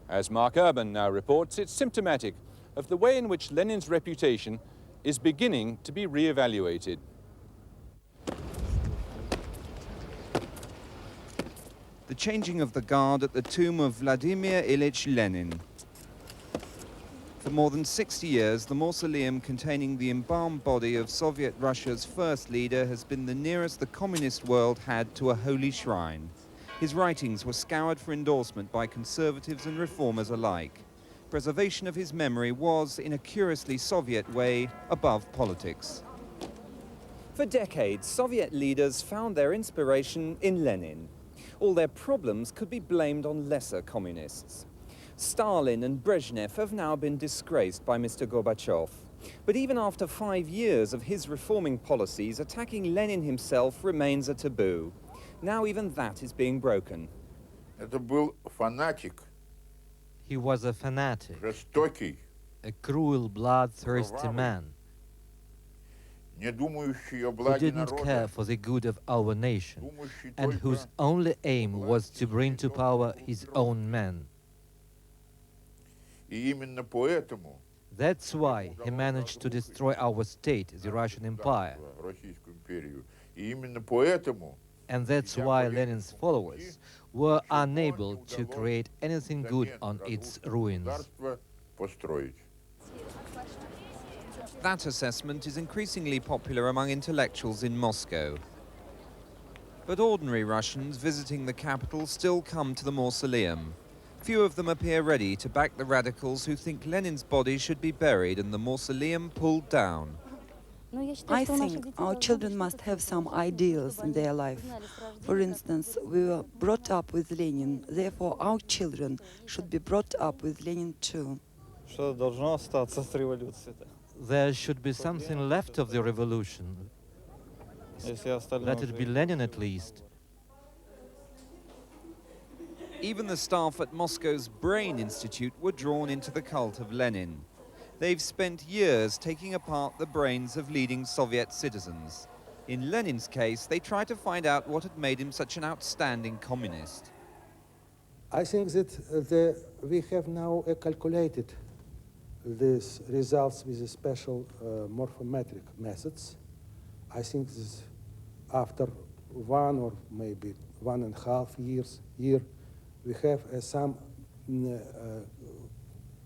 As Mark Urban now reports, it's symptomatic of the way in which Lenin's reputation is beginning to be re-evaluated. The changing of the guard at the tomb of Vladimir Ilyich Lenin. For more than 60 years, the mausoleum containing the embalmed body of Soviet Russia's first leader has been the nearest the communist world had to a holy shrine. His writings were scoured for endorsement by conservatives and reformers alike. Preservation of his memory was, in a curiously Soviet way, above politics. For decades, Soviet leaders found their inspiration in Lenin. All their problems could be blamed on lesser communists. Stalin and Brezhnev have now been disgraced by Mr. Gorbachev. But even after 5 years of his reforming policies, attacking Lenin himself remains a taboo. Now even that is being broken. Это был фанатик. He was a fanatic, Жестокий, a cruel, bloodthirsty man не думающий о who благе didn't care народа, for the good of our nation думающий and whose only aim was to bring to power his own men. И именно поэтому That's why he managed to destroy our state, the Russian Empire. Российскую империю. И именно поэтому And that's why Lenin's followers were unable to create anything good on its ruins. государство построить. That assessment is increasingly popular among intellectuals in Moscow. But ordinary Russians visiting the capital still come to the mausoleum. Few of them appear ready to back the radicals who think Lenin's body should be buried and the mausoleum pulled down. I think our children must have some ideals in their life. For instance, we were brought up with Lenin, therefore our children should be brought up with Lenin too. There should be something left of the revolution. Let it be Lenin at least. Even the staff at Moscow's Brain Institute were drawn into the cult of Lenin. They've spent years taking apart the brains of leading Soviet citizens. In Lenin's case, they try to find out what had made him such an outstanding communist. I think that we have now calculated these results with a special morphometric methods. I think this after 1 or maybe 1.5 years, we have some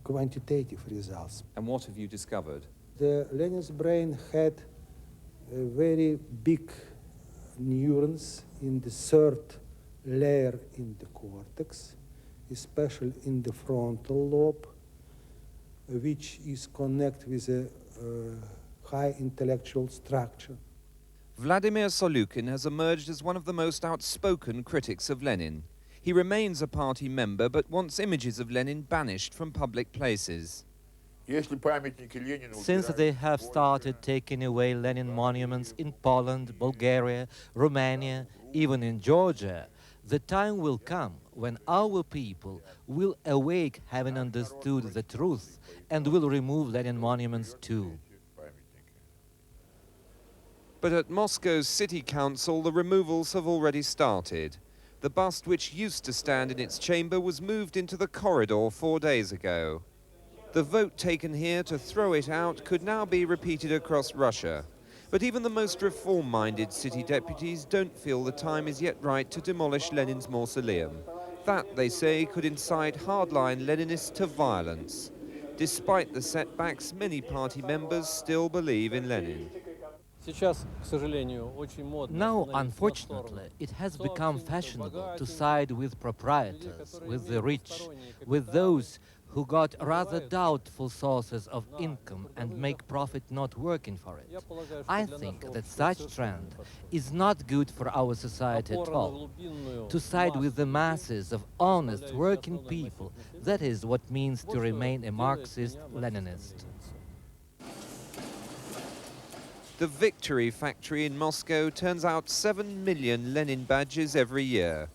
quantitative results. And what have you discovered? The Lenin's brain had very big neurons in the third layer in the cortex, especially in the frontal lobe, which is connected with a high intellectual structure. Vladimir Solukin has emerged as one of the most outspoken critics of Lenin. He remains a party member, but wants images of Lenin banished from public places. Since they have started taking away Lenin monuments in Poland, Bulgaria, Romania, even in Georgia, the time will come when our people will awake having understood the truth and will remove Lenin monuments too. But at Moscow's city council, the removals have already started. The bust which used to stand in its chamber was moved into the corridor 4 days ago. The vote taken here to throw it out could now be repeated across Russia. But even the most reform-minded city deputies don't feel the time is yet right to demolish Lenin's mausoleum. That, they say, could incite hardline Leninists to violence. Despite the setbacks, many party members still believe in Lenin. Now, unfortunately, it has become fashionable to side with proprietors, with the rich, with those who got rather doubtful sources of income and make profit not working for it. I think that such trend is not good for our society at all. To side with the masses of honest working people, that is what means to remain a Marxist-Leninist. The Victory Factory in Moscow turns out 7 million Lenin badges every year.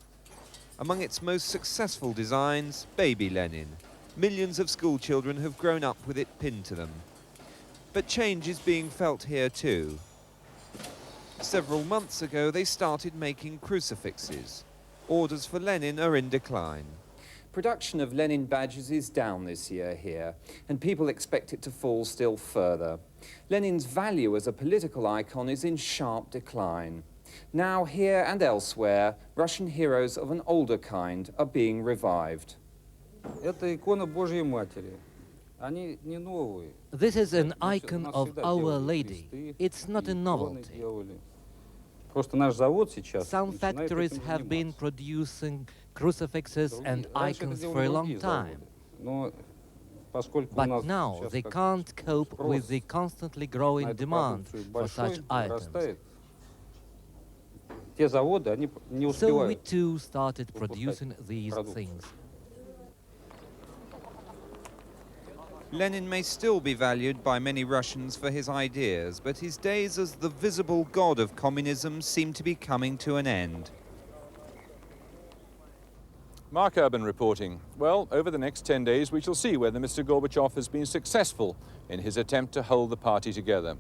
Among its most successful designs, Baby Lenin. Millions of school children have grown up with it pinned to them. But change is being felt here too. Several months ago, they started making crucifixes. Orders for Lenin are in decline. Production of Lenin badges is down this year here, and people expect it to fall still further. Lenin's value as a political icon is in sharp decline. Now, here and elsewhere, Russian heroes of an older kind are being revived. Это икона Божьей Матери. Они не новые. This is an icon of Our Lady. It's not a novelty. Просто наш завод сейчас Some factories have been producing crucifixes and icons for a long time. But now they can't cope with the constantly growing demand for such items. So we too started producing these things. Lenin may still be valued by many Russians for his ideas, but his days as the visible god of communism seem to be coming to an end. Mark Urban reporting. Well, over the next 10 days we shall see whether Mr. Gorbachev has been successful in his attempt to hold the party together.